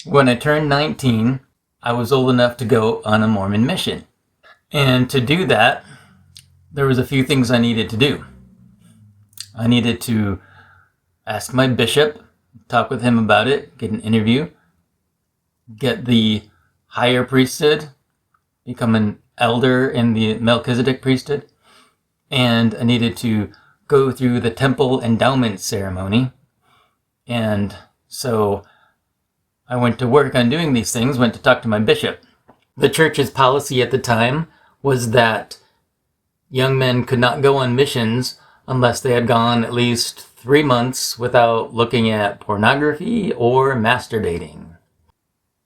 When I turned 19, I was old enough to go on a Mormon mission. And to do that, there was a few things I needed to do. I needed to ask my bishop, talk with him about it, get an interview, get the higher priesthood, become an elder in the Melchizedek Priesthood, and I needed to go through the temple endowment ceremony. And so I went to work on doing these things, went to talk to my bishop. The church's policy at the time was that young men could not go on missions unless they had gone at least 3 months without looking at pornography or masturbating.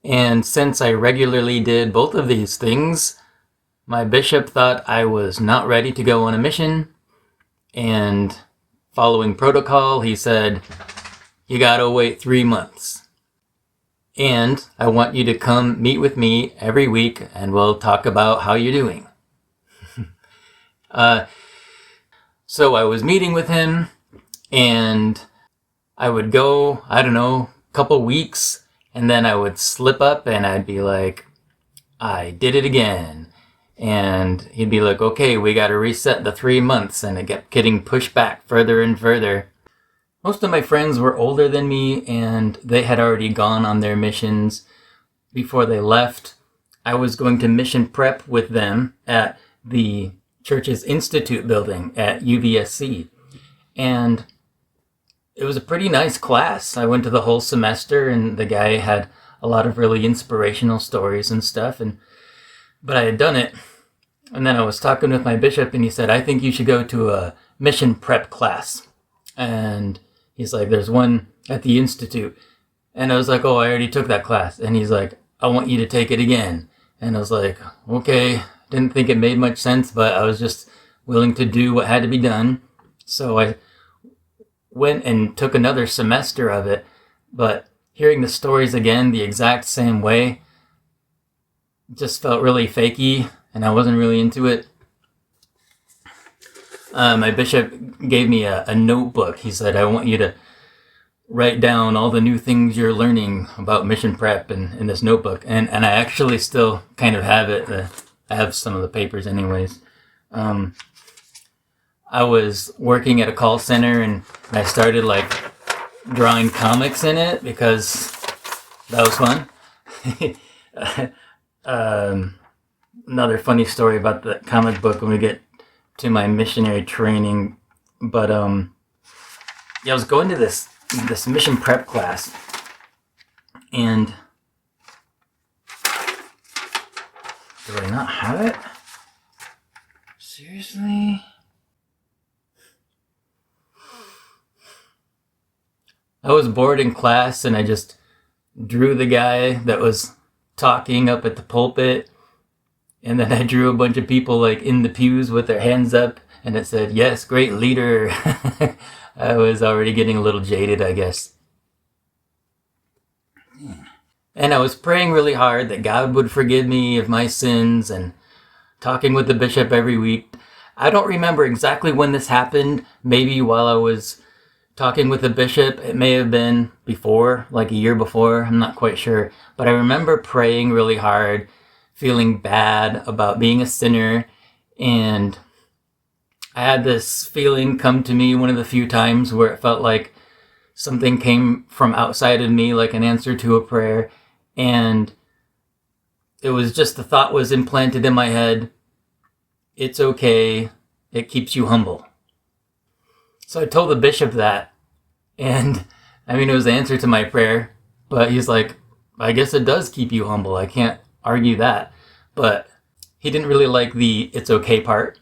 And since I regularly did both of these things, my bishop thought I was not ready to go on a mission, and following protocol, he said, "You gotta wait 3 months. And I want you to come meet with me every week and we'll talk about how you're doing." So I was meeting with him, and I would go, I don't know, a couple weeks, and then I would slip up and I'd be like, "I did it again." And he'd be like, "Okay, we got to reset the 3 months," and it kept getting pushed back further and further. Most of my friends were older than me, and they had already gone on their missions. Before they left, I was going to mission prep with them at the church's institute building at UVSC. And it was a pretty nice class. I went to the whole semester, and the guy had a lot of really inspirational stories and stuff. But I had done it, and then I was talking with my bishop, and he said, "I think you should go to a mission prep class." And he's like, "There's one at the institute." And I was like, "Oh, I already took that class." And he's like, "I want you to take it again." And I was like, "Okay." Didn't think it made much sense, but I was just willing to do what had to be done. So I went and took another semester of it, but hearing the stories again the exact same way just felt really fakey, and I wasn't really into it. My bishop gave me a notebook. He said, "I want you to write down all the new things you're learning about mission prep in this notebook." And I actually still kind of have it. I have some of the papers anyways. I was working at a call center, and I started like drawing comics in it because that was fun. Another funny story about the comic book when we get to my missionary training. But yeah, I was going to this mission prep class, and do I not have it? Seriously? I was bored in class, and I just drew the guy that was talking up at the pulpit, and then I drew a bunch of people like in the pews with their hands up, and it said, "Yes, great leader." I was already getting a little jaded, I guess. And I was praying really hard that God would forgive me of my sins, and talking with the bishop every week. I don't remember exactly when this happened. Maybe while I was talking with the bishop, it may have been before, like a year before, I'm not quite sure. But I remember praying really hard, feeling bad about being a sinner, and I had this feeling come to me one of the few times where it felt like something came from outside of me, like an answer to a prayer, and it was just the thought was implanted in my head, "It's okay, it keeps you humble." So I told the bishop that, and I mean, it was the answer to my prayer, but he's like, "I guess it does keep you humble. I can't argue that." But he didn't really like the "it's okay" part.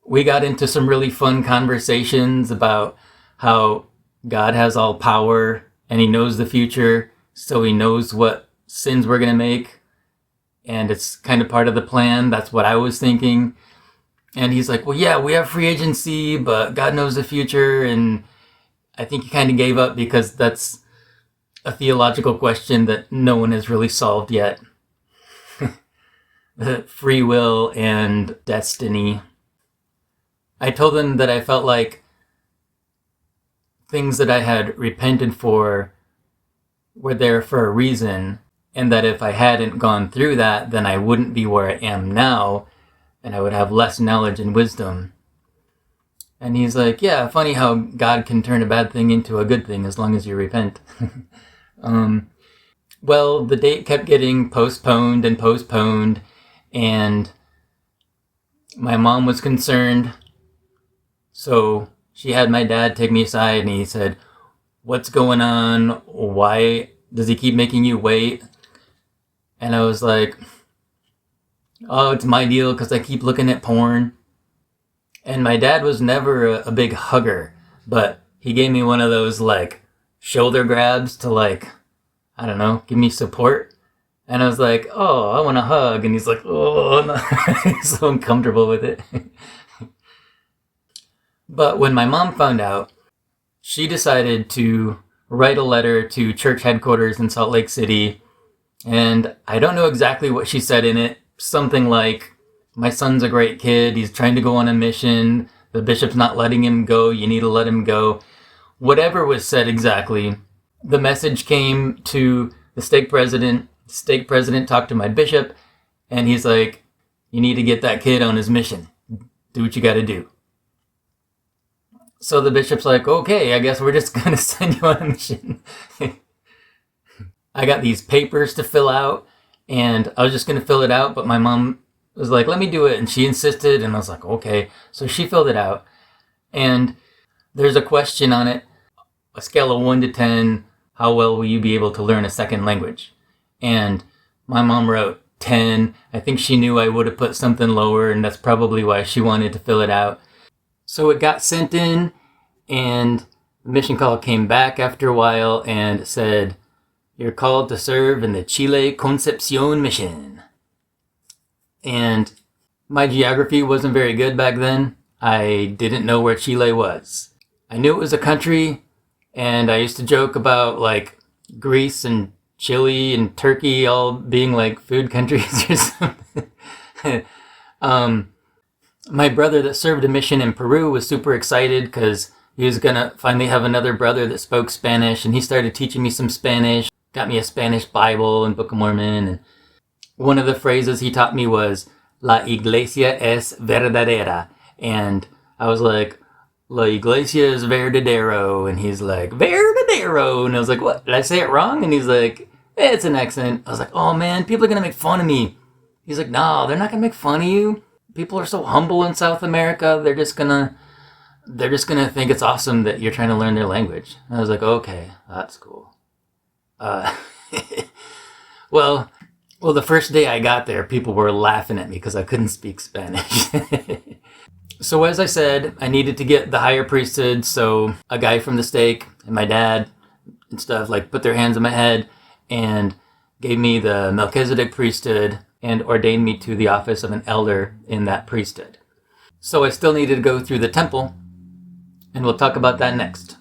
We got into some really fun conversations about how God has all power and he knows the future, so he knows what sins we're going to make, and it's kind of part of the plan. That's what I was thinking. And he's like, "Well, yeah, we have free agency, but God knows the future." And I think he kind of gave up because that's a theological question that no one has really solved yet. Free will and destiny. I told him that I felt like things that I had repented for were there for a reason, and that if I hadn't gone through that, then I wouldn't be where I am now, and I would have less knowledge and wisdom. And he's like, yeah, funny how God can turn a bad thing into a good thing as long as you repent. Well, the date kept getting postponed, and my mom was concerned. So she had my dad take me aside, and he said, what's going on? Why does he keep making you wait? And I was like, oh, it's my deal because I keep looking at porn. And my dad was never a big hugger, but he gave me one of those like shoulder grabs to like, I don't know, give me support. And I was like, oh, I want a hug. And he's like, oh, no. He's so uncomfortable with it. But when my mom found out, she decided to write a letter to church headquarters in Salt Lake City. And I don't know exactly what she said in it. Something like, my son's a great kid. He's trying to go on a mission. The bishop's not letting him go. You need to let him go. Whatever was said exactly, the message came to the stake president. The stake president talked to my bishop, and he's like, you need to get that kid on his mission. Do what you got to do. So the bishop's like, okay, I guess we're just going to send you on a mission. I got these papers to fill out, and I was just going to fill it out, but my mom was like, let me do it. And she insisted, and I was like, okay. So she filled it out, and there's a question on it, a scale of 1 to 10, how well will you be able to learn a second language? And my mom wrote 10. I think she knew I would have put something lower, and that's probably why she wanted to fill it out. So it got sent in, and the mission call came back after a while and said, you're called to serve in the Chile Concepcion mission. And my geography wasn't very good back then. I didn't know where Chile was. I knew it was a country, and I used to joke about like Greece and Chile and Turkey all being like food countries or something. My brother that served a mission in Peru was super excited because he was gonna finally have another brother that spoke Spanish, and he started teaching me some Spanish, got me a Spanish Bible and Book of Mormon, and one of the phrases he taught me was, La iglesia es verdadera. And I was like, La iglesia es verdadero. And he's like, verdadero. And I was like, what? Did I say it wrong? And he's like, it's an accent. I was like, oh man, people are going to make fun of me. He's like, no, they're not going to make fun of you. People are so humble in South America. They're just going to think it's awesome that you're trying to learn their language. And I was like, okay, that's cool. Well, the first day I got there, people were laughing at me because I couldn't speak Spanish. So as I said, I needed to get the higher priesthood, so a guy from the stake and my dad and stuff like put their hands on my head and gave me the Melchizedek Priesthood and ordained me to the office of an elder in that priesthood. So I still needed to go through the temple, and we'll talk about that next.